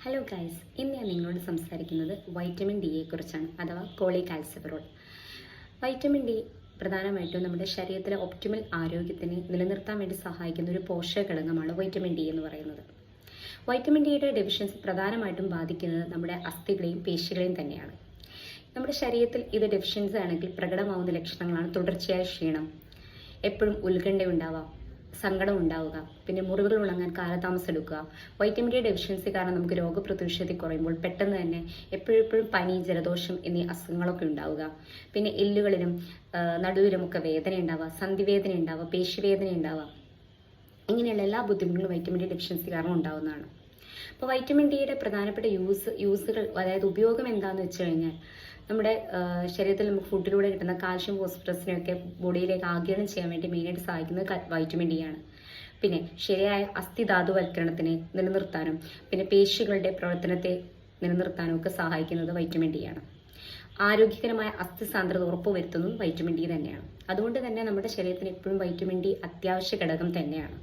Hello guys, ഇന്ന് ഞാൻ നിങ്ങളോട് സംസാരിക്കുന്നത് വൈറ്റമിൻ ഡിയെ കുറിച്ചാണ്, അഥവാ കോളികാൽസിഫെറോൾ. വൈറ്റമിൻ ഡി പ്രധാനമായിട്ടും നമ്മുടെ ശരീരത്തിലെ ഒപ്റ്റിമൽ ആരോഗ്യത്തിനെ നിലനിർത്താൻ വേണ്ടി സഹായിക്കുന്ന ഒരു പോഷക ഘടകമാണ് വൈറ്റമിൻ ഡി എന്ന് പറയുന്നത്. വൈറ്റമിൻ ഡിയുടെ ഡെഫിഷ്യൻസി പ്രധാനമായിട്ടും ബാധിക്കുന്നത് നമ്മുടെ അസ്ഥികളെയും പേശികളെയും തന്നെയാണ്. നമ്മുടെ ശരീരത്തിൽ ഇത് ഡെഫിഷ്യൻസി ആണെങ്കിൽ പ്രകടമാവുന്ന ലക്ഷണങ്ങളാണ് തുടർച്ചയായ ക്ഷീണം, എപ്പോഴും ഉത്കണ്ഠയുണ്ടാവാം, സങ്കടം ഉണ്ടാവുക, പിന്നെ മുറിവുകൾ ഉണങ്ങാൻ കാലതാമസം എടുക്കുക. വൈറ്റമിൻ ഡി ഡെഫിഷ്യൻസി കാരണം നമുക്ക് രോഗപ്രതിരോധശക്തി കുറയുമ്പോൾ പെട്ടെന്ന് തന്നെ എപ്പോഴും പനി, ജലദോഷം എന്നീ അസുഖങ്ങളൊക്കെ ഉണ്ടാവുക. പിന്നെ എല്ലുകളിലും നടുവിലും ഒക്കെ വേദന ഉണ്ടാവുക, സന്ധിവേദന ഉണ്ടാവുക, പേശിവേദന ഉണ്ടാവുക. ഇങ്ങനെയുള്ള എല്ലാ ബുദ്ധിമുട്ടുകളും വൈറ്റമിൻ ഡി ഡെഫിഷ്യൻസി കാരണം ഉണ്ടാവുന്നതാണ്. അപ്പോൾ വൈറ്റമിൻ ഡിയുടെ പ്രധാനപ്പെട്ട യൂസുകൾ, അതായത് ഉപയോഗം എന്താണെന്ന് വെച്ച് കഴിഞ്ഞാൽ, നമ്മുടെ ശരീരത്തിൽ നമുക്ക് ഫുഡിലൂടെ കിട്ടുന്ന കാൽഷ്യം, ഫോസ്ഫറസിനെയൊക്കെ ബോഡിയിലേക്ക് ആഗിരണം ചെയ്യാൻ വേണ്ടി മെയിനായിട്ട് സഹായിക്കുന്നത് വൈറ്റമിൻ ഡി ആണ്. പിന്നെ ശരിയായ അസ്ഥിധാതുവൽക്കരണത്തിനെ നിലനിർത്താനും പിന്നെ പേശികളുടെ പ്രവർത്തനത്തെ നിലനിർത്താനും ഒക്കെ സഹായിക്കുന്നത് വൈറ്റമിൻ ഡി ആണ്. ആരോഗ്യകരമായ അസ്ഥി സാന്ദ്രത ഉറപ്പുവരുത്തുന്നതും വൈറ്റമിൻ ഡി തന്നെയാണ്. അതുകൊണ്ട് തന്നെ നമ്മുടെ ശരീരത്തിന് എപ്പോഴും വൈറ്റമിൻ ഡി അത്യാവശ്യ ഘടകം തന്നെയാണ്.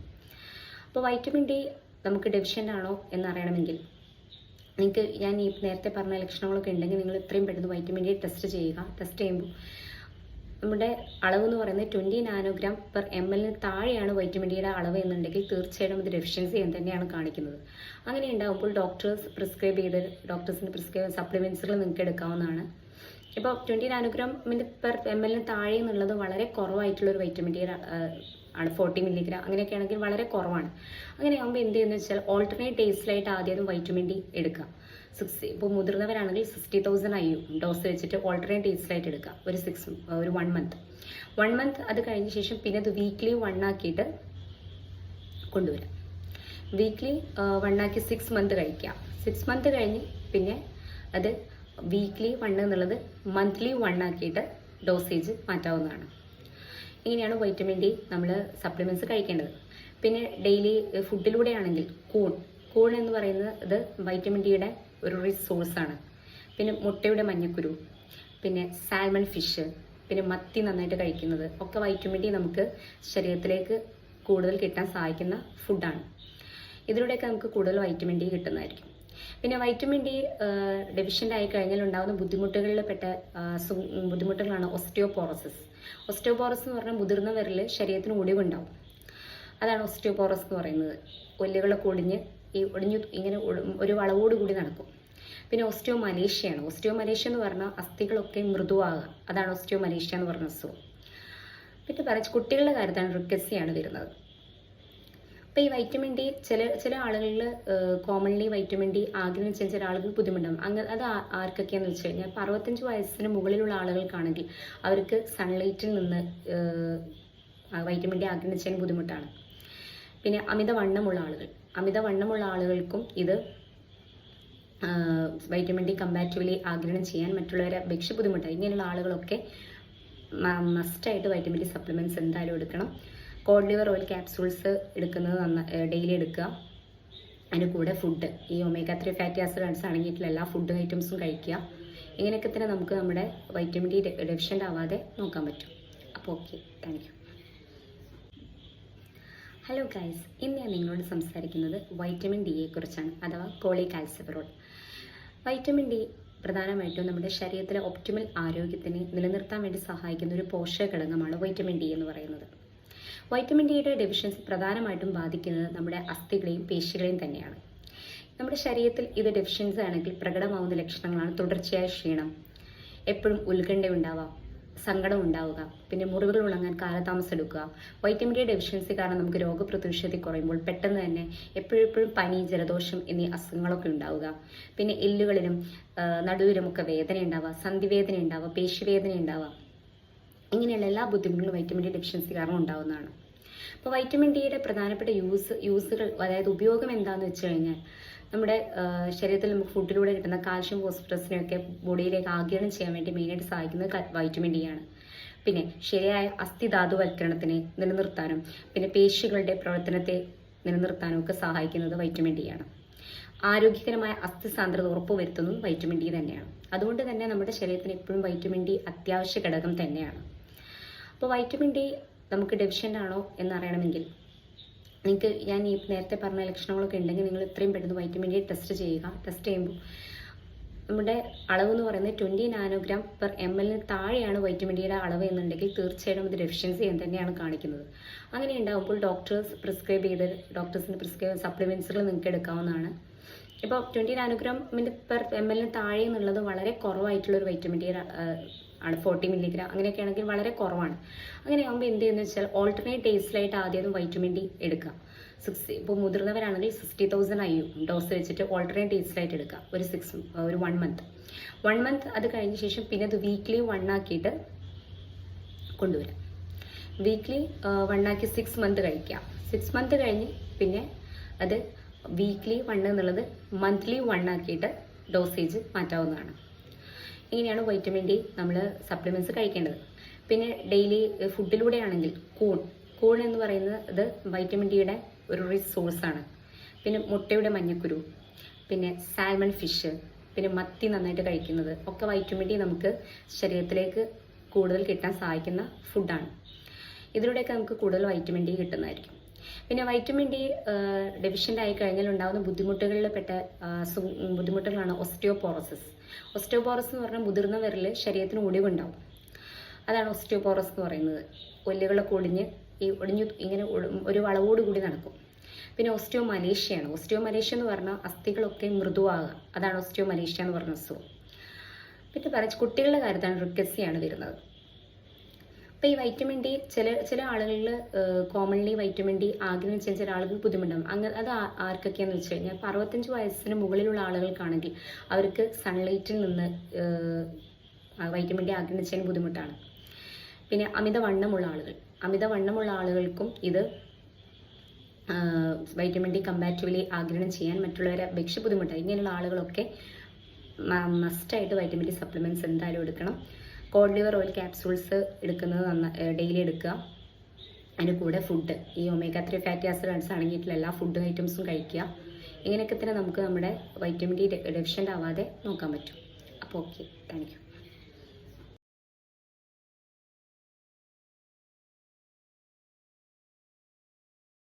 അപ്പോൾ വൈറ്റമിൻ ഡി നമുക്ക് ഡെഫിഷ്യൻ്റ് ആണോ എന്നറിയണമെങ്കിൽ നിങ്ങൾക്ക് ഞാൻ ഈ നേരത്തെ പറഞ്ഞ ലക്ഷണങ്ങളൊക്കെ ഉണ്ടെങ്കിൽ നിങ്ങൾ എത്രയും പെട്ടെന്ന് വൈറ്റമിൻ ഡി ടെസ്റ്റ് ചെയ്യുക. ടെസ്റ്റ് ചെയ്യുമ്പോൾ നമ്മുടെ അളവ് എന്ന് പറയുന്നത് 20 നാനോഗ്രാം പെർ ml താഴെയാണ് വൈറ്റമിൻ ഡിയുടെ അളവ് എന്നുണ്ടെങ്കിൽ തീർച്ചയായിട്ടും ഇത് ഡെഫിഷ്യൻസി എന്ന് തന്നെയാണ് കാണിക്കുന്നത്. അങ്ങനെ ഉണ്ടാകുമ്പോൾ ഡോക്ടേഴ്സിന് പ്രിസ്ക്രൈബ് സപ്ലിമെൻസുകൾ നിങ്ങൾക്ക് എടുക്കാവുന്നതാണ്. ഇപ്പോൾ 20 നാനോഗ്രാം പെർ ml താഴെ എന്നുള്ളത് വളരെ കുറവായിട്ടുള്ളൊരു വൈറ്റമിൻ ഡി ആണ്. 40 മില്ലിഗ്രാം അങ്ങനെയൊക്കെ ആണെങ്കിൽ വളരെ കുറവാണ്. അങ്ങനെയാകുമ്പോൾ എന്ത് ചെയ്യുന്നത് വെച്ചാൽ ഓൾട്ടർനേറ്റ് ഡേയ്സിലായിട്ട് ആദ്യം വൈറ്റമിൻ ഡി എടുക്കുക. ഇപ്പോൾ മുതിർന്നവരാണെങ്കിൽ 60,000 IU ഡോസ് വെച്ചിട്ട് ഓൾട്ടർനേറ്റ് ഡേയ്സിലായിട്ട് എടുക്കുക. ഒരു 1 മന്ത്. അത് കഴിഞ്ഞ ശേഷം പിന്നെ അത് വീക്ക്ലി 1 ആക്കിയിട്ട് കൊണ്ടുവരാം. വീക്ക്ലി 1 ആക്കി 6 മന്ത് കഴിക്കുക. 6 മന്ത് കഴിഞ്ഞ് പിന്നെ അത് വീക്ക്ലി 1 എന്നുള്ളത് മന്ത്ലി 1 ആക്കിയിട്ട് ഡോസേജ് മാറ്റാവുന്നതാണ്. ഇങ്ങനെയാണ് വൈറ്റമിൻ ഡി നമ്മൾ സപ്ലിമെൻറ്റ്സ് കഴിക്കേണ്ടത്. പിന്നെ ഡെയിലി ഫുഡിലൂടെ ആണെങ്കിൽ കൂൺ എന്ന് പറയുന്നത് ഇത് വൈറ്റമിൻ ഡിയുടെ ഒരു റിച്ച് സോഴ്സാണ്. പിന്നെ മുട്ടയുടെ മഞ്ഞക്കുരു, പിന്നെ സാൽമൺ ഫിഷ്, പിന്നെ മത്തി നന്നായിട്ട് കഴിക്കുന്നത് ഒക്കെ വൈറ്റമിൻ ഡി നമുക്ക് ശരീരത്തിലേക്ക് കൂടുതൽ കിട്ടാൻ സഹായിക്കുന്ന ഫുഡാണ്. ഇതിലൂടെയൊക്കെ നമുക്ക് കൂടുതൽ വൈറ്റമിൻ ഡി കിട്ടുന്നതായിരിക്കും. പിന്നെ വൈറ്റമിൻ ഡി ഡെഫിഷ്യൻ്റ് ആയി കഴിഞ്ഞാൽ ഉണ്ടാകുന്ന ബുദ്ധിമുട്ടുകളാണ് ഓസ്റ്റിയോപോറോസിസ്. ഓസ്റ്റിയോപോറോസ് എന്ന് പറഞ്ഞാൽ മുതിർന്നവരിൽ ശരീരത്തിന് ഒടിവുണ്ടാവും. അതാണ് ഓസ്റ്റിയോപോറോസ് എന്ന് പറയുന്നത്. എല്ലുകളൊക്കെ ഒടിഞ്ഞ് ഇങ്ങനെ ഒരു വളവോടുകൂടി നടക്കും. പിന്നെ ഓസ്റ്റിയോമലേഷ്യ എന്ന് പറഞ്ഞാൽ അസ്ഥികളൊക്കെ മൃദുവാകുക. അതാണ് ഓസ്റ്റിയോമലേഷ്യ എന്ന് പറഞ്ഞ അസുഖം. പിന്നെ കുട്ടികളുടെ കാര്യത്താണ് റിക്കസിയാണ് വരുന്നത്. അപ്പോൾ ഈ വൈറ്റമിൻ ഡി ചില ആളുകളിൽ കോമൺലി വൈറ്റമിൻ ഡി ആഗ്രഹം ചെയ്യാൻ ചില ആളുകൾ ബുദ്ധിമുട്ടുണ്ടാകും. അത് ആർക്കൊക്കെയാണെന്ന് വെച്ച് കഴിഞ്ഞാൽ 65 വയസ്സിന് മുകളിലുള്ള ആളുകൾക്കാണെങ്കിൽ അവർക്ക് സൺലൈറ്റിൽ നിന്ന് വൈറ്റമിൻ ഡി ആഗ്രഹം ചെയ്യാൻ ബുദ്ധിമുട്ടാണ്. പിന്നെ അമിതവണ്ണമുള്ള ആളുകൾക്കും ഇത് വൈറ്റമിൻ ഡി കമ്പാരിറ്റീവ്ലി ആഗിരണം ചെയ്യാൻ മറ്റുള്ളവരെ അപേക്ഷിച്ച് ബുദ്ധിമുട്ടാണ്. ഇങ്ങനെയുള്ള ആളുകളൊക്കെ മസ്റ്റായിട്ട് വൈറ്റമിൻ ഡി സപ്ലിമെൻറ്റ്സ് എന്തായാലും എടുക്കണം. കോഡ് ലിവർ ഓയിൽ ക്യാപ്സൂൾസ് എടുക്കുന്നത് ഡെയിലി എടുക്കുക. അതിന് കൂടെ ഫുഡ്, ഈ ഒമേഗ 3 ഫാറ്റി ആസിഡ്സ് അടങ്ങിയിട്ടുള്ള എല്ലാ ഫുഡ് ഐറ്റംസും കഴിക്കുക. ഇങ്ങനെയൊക്കെ തന്നെ നമുക്ക് നമ്മുടെ വൈറ്റമിൻ ഡി ഡെഫിഷ്യൻ്റ് ആവാതെ നോക്കാൻ പറ്റും. അപ്പോൾ okay, thank you. Hello guys, ഇന്ന് ഞാൻ നിങ്ങളോട് സംസാരിക്കുന്നത് വൈറ്റമിൻ ഡിയെ കുറിച്ചാണ്, അഥവാ കോളികാൽസിഫെറോൾ. വൈറ്റമിൻ ഡി പ്രധാനമായിട്ടും നമ്മുടെ ശരീരത്തിലെ ഒപ്റ്റിമൽ ആരോഗ്യത്തിനെ നിലനിർത്താൻ വേണ്ടി സഹായിക്കുന്ന ഒരു പോഷക ഘടകമാണ് വൈറ്റമിൻ ഡി എന്ന് പറയുന്നത്. വൈറ്റമിൻ ഡിയുടെ ഡെഫിഷ്യൻസി പ്രധാനമായിട്ടും ബാധിക്കുന്നത് നമ്മുടെ അസ്ഥികളെയും പേശികളെയും തന്നെയാണ്. നമ്മുടെ ശരീരത്തിൽ ഇത് ഡെഫിഷ്യൻസി ആണെങ്കിൽ പ്രകടമാവുന്ന ലക്ഷണങ്ങളാണ് തുടർച്ചയായ ക്ഷീണം, എപ്പോഴും ഉത്കണ്ഠയുണ്ടാവാം, സങ്കടം ഉണ്ടാവുക, പിന്നെ മുറിവുകൾ ഉണങ്ങാൻ കാലതാമസം എടുക്കുക. വൈറ്റമിൻ ഡി ഡെഫിഷ്യൻസി കാരണം നമുക്ക് രോഗപ്രതിരോധശക്തി കുറയുമ്പോൾ പെട്ടെന്ന് തന്നെ എപ്പോഴും പനി, ജലദോഷം എന്നീ അസുഖങ്ങളൊക്കെ ഉണ്ടാവുക. പിന്നെ എല്ലുകളിലും നടുവിലും ഒക്കെ വേദന ഉണ്ടാവുക, സന്ധിവേദന ഉണ്ടാവുക, പേശിവേദന ഉണ്ടാവുക. ഇങ്ങനെയുള്ള എല്ലാ ബുദ്ധിമുട്ടുകളും വൈറ്റമിൻ ഡി ഡെഫിഷ്യൻസി കാരണം ഉണ്ടാവുന്നതാണ്. അപ്പോൾ വൈറ്റമിൻ ഡിയുടെ പ്രധാനപ്പെട്ട യൂസുകൾ, അതായത് ഉപയോഗം എന്താണെന്ന് വെച്ച് കഴിഞ്ഞാൽ, നമ്മുടെ ശരീരത്തിൽ നമുക്ക് ഫുഡിലൂടെ കിട്ടുന്ന കാൽഷ്യം, ഫോസ്ഫറസിനെയൊക്കെ ബോഡിയിലേക്ക് ആഗിരണം ചെയ്യാൻ വേണ്ടി മെയിനായിട്ട് സഹായിക്കുന്നത് വൈറ്റമിൻ ഡി ആണ്. പിന്നെ ശരിയായ അസ്ഥിധാതുവൽക്കരണത്തിനെ നിലനിർത്താനും പിന്നെ പേശികളുടെ പ്രവർത്തനത്തെ നിലനിർത്താനും ഒക്കെ സഹായിക്കുന്നത് വൈറ്റമിൻ ഡി ആണ്. ആരോഗ്യകരമായ അസ്ഥി സാന്ദ്രത ഉറപ്പുവരുത്തുന്നതും വൈറ്റമിൻ ഡി തന്നെയാണ്. അതുകൊണ്ട് തന്നെ നമ്മുടെ ശരീരത്തിന് എപ്പോഴും വൈറ്റമിൻ ഡി അത്യാവശ്യ ഘടകം തന്നെയാണ്. അപ്പോൾ വൈറ്റമിൻ ഡി നമുക്ക് ഡെഫിഷ്യൻ്റ് ആണോ എന്നറിയണമെങ്കിൽ നിങ്ങൾക്ക് ഞാൻ ഈ നേരത്തെ പറഞ്ഞ ലക്ഷണങ്ങളൊക്കെ ഉണ്ടെങ്കിൽ നിങ്ങൾ എത്രയും പെട്ടെന്ന് വൈറ്റമിൻ ഡി ടെസ്റ്റ് ചെയ്യുക. ടെസ്റ്റ് ചെയ്യുമ്പോൾ നമ്മുടെ അളവ് എന്ന് പറയുന്നത് 20 നാനോഗ്രാം പെർ ml താഴെയാണ് വൈറ്റമിൻ ഡിയുടെ അളവ് എന്നുണ്ടെങ്കിൽ തീർച്ചയായിട്ടും ഇത് ഡെഫിഷ്യൻസി എന്ന് തന്നെയാണ് കാണിക്കുന്നത്. അങ്ങനെ ഉണ്ടാകുമ്പോൾ ഡോക്ടേഴ്സിന് പ്രിസ്ക്രൈബ് സപ്ലിമെൻസുകൾ നിങ്ങൾക്ക് എടുക്കാവുന്നതാണ്. ഇപ്പോൾ 20 നാനോഗ്രാമിൻ്റെ പെർ ml താഴെ എന്നുള്ളത് വളരെ കുറവായിട്ടുള്ളൊരു വൈറ്റമിൻ ഡിയുടെ ആണ്. 40 മില്ലിഗ്രാം അങ്ങനെയൊക്കെ ആണെങ്കിൽ വളരെ കുറവാണ്. അങ്ങനെ ആകുമ്പോൾ എന്ത് ചെയ്യുന്നത് വെച്ചാൽ ഓൾട്ടർനേറ്റ് ഡേയ്സിലായിട്ട് ആദ്യം വൈറ്റമിൻ ഡി എടുക്കുക. ഇപ്പോൾ മുതിർന്നവരാണെങ്കിൽ 60,000 IU ഡോസ് വെച്ചിട്ട് ഓൾട്ടർനേറ്റ് ഡേയ്സിലായിട്ട് എടുക്കുക. ഒരു 1 മന്ത്. അത് കഴിഞ്ഞ ശേഷം പിന്നെ അത് വീക്ക്ലി 1 ആക്കിയിട്ട് കൊണ്ടുവരാം. വീക്ക്ലി 1 ആക്കി 6 മന്ത് കഴിക്കുക. 6 മന്ത് കഴിഞ്ഞ് പിന്നെ അത് വീക്ക്ലി 1 എന്നുള്ളത് മന്ത്ലി 1 ആക്കിയിട്ട് ഡോസേജ് മാറ്റാവുന്നതാണ്. ഇങ്ങനെയാണ് വൈറ്റമിൻ ഡി നമ്മൾ സപ്ലിമെൻറ്റ്സ് കഴിക്കേണ്ടത്. പിന്നെ ഡെയിലി ഫുഡിലൂടെ ആണെങ്കിൽ കൂൺ എന്ന് പറയുന്നത് വൈറ്റമിൻ ഡിയുടെ ഒരു റിച്ച് സോഴ്സാണ്. പിന്നെ മുട്ടയുടെ മഞ്ഞക്കുരു, പിന്നെ സാൽമൺ ഫിഷ്, പിന്നെ മത്തി നന്നായിട്ട് കഴിക്കുന്നത് ഒക്കെ വൈറ്റമിൻ ഡി നമുക്ക് ശരീരത്തിലേക്ക് കൂടുതൽ കിട്ടാൻ സഹായിക്കുന്ന ഫുഡാണ്. ഇതിലൂടെയൊക്കെ നമുക്ക് കൂടുതൽ വൈറ്റമിൻ ഡി കിട്ടുന്നതായിരിക്കും. പിന്നെ വൈറ്റമിൻ ഡി ഡെഫിഷ്യൻ്റ് ആയി കഴിഞ്ഞാൽ ഉണ്ടാകുന്ന ബുദ്ധിമുട്ടുകളാണ് ഓസ്റ്റിയോപോറോസിസ്. ഓസ്റ്റിയോപോറോസിസ് എന്ന് പറഞ്ഞാൽ മുതിർന്നവരിൽ ശരീരത്തിന് ഒടിവുണ്ടാവും. അതാണ് ഓസ്റ്റിയോപോറോസ് എന്ന് പറയുന്നത്. എല്ലുകളൊക്കെ ഒടിഞ്ഞ് ഇങ്ങനെ ഒരു വളവോടുകൂടി നടക്കും. പിന്നെ ഓസ്റ്റിയോമലേഷ്യ എന്ന് പറഞ്ഞാൽ അസ്ഥികളൊക്കെ മൃദുവാകുക. അതാണ് ഓസ്റ്റിയോമലേഷ്യ എന്ന് പറഞ്ഞ അസുഖം. പിന്നെ കുട്ടികളുടെ കാര്യത്താണ് റിക്കസിയാണ് വരുന്നത്. അപ്പോൾ ഈ വൈറ്റമിൻ ഡി ചില ആളുകളിൽ കോമൺലി വൈറ്റമിൻ ഡി ആഗ്രഹം ചെയ്യുന്ന ചില ആളുകൾ ബുദ്ധിമുട്ടാകും. അത് ആർക്കൊക്കെയാണെന്ന് വെച്ച് കഴിഞ്ഞാൽ 65 വയസ്സിന് മുകളിലുള്ള ആളുകൾക്കാണെങ്കിൽ അവർക്ക് സൺലൈറ്റിൽ നിന്ന് വൈറ്റമിൻ ഡി ആഗ്രഹിച്ചതിന് ബുദ്ധിമുട്ടാണ്. പിന്നെ അമിതവണ്ണമുള്ള ആളുകൾക്കും ഇത് വൈറ്റമിൻ ഡി കമ്പാരിറ്റീവ്ലി ആഗിരണം ചെയ്യാൻ മറ്റുള്ളവരെ അപേക്ഷിച്ച് ബുദ്ധിമുട്ടാണ്. ഇങ്ങനെയുള്ള ആളുകളൊക്കെ മസ്റ്റായിട്ട് വൈറ്റമിൻ ഡി സപ്ലിമെൻറ്റ്സ് എന്തായാലും എടുക്കണം. കോഡ് ലിവർ ഓയിൽ ക്യാപ്സൂൾസ് എടുക്കുന്നത് ഡെയിലി എടുക്കുക. അതിന് കൂടെ ഫുഡ് ഈ ഒമേഗ 3 ഫാറ്റി ആസിഡ്സ് അടങ്ങിയിട്ടുള്ള എല്ലാ ഫുഡ് ഐറ്റംസും കഴിക്കുക. ഇങ്ങനെയൊക്കെ തന്നെ നമുക്ക് നമ്മുടെ വൈറ്റമിൻ ഡി ഡെഫിഷ്യൻ്റ് ആവാതെ നോക്കാൻ പറ്റും. അപ്പോൾ ഓക്കെ, താങ്ക് യു.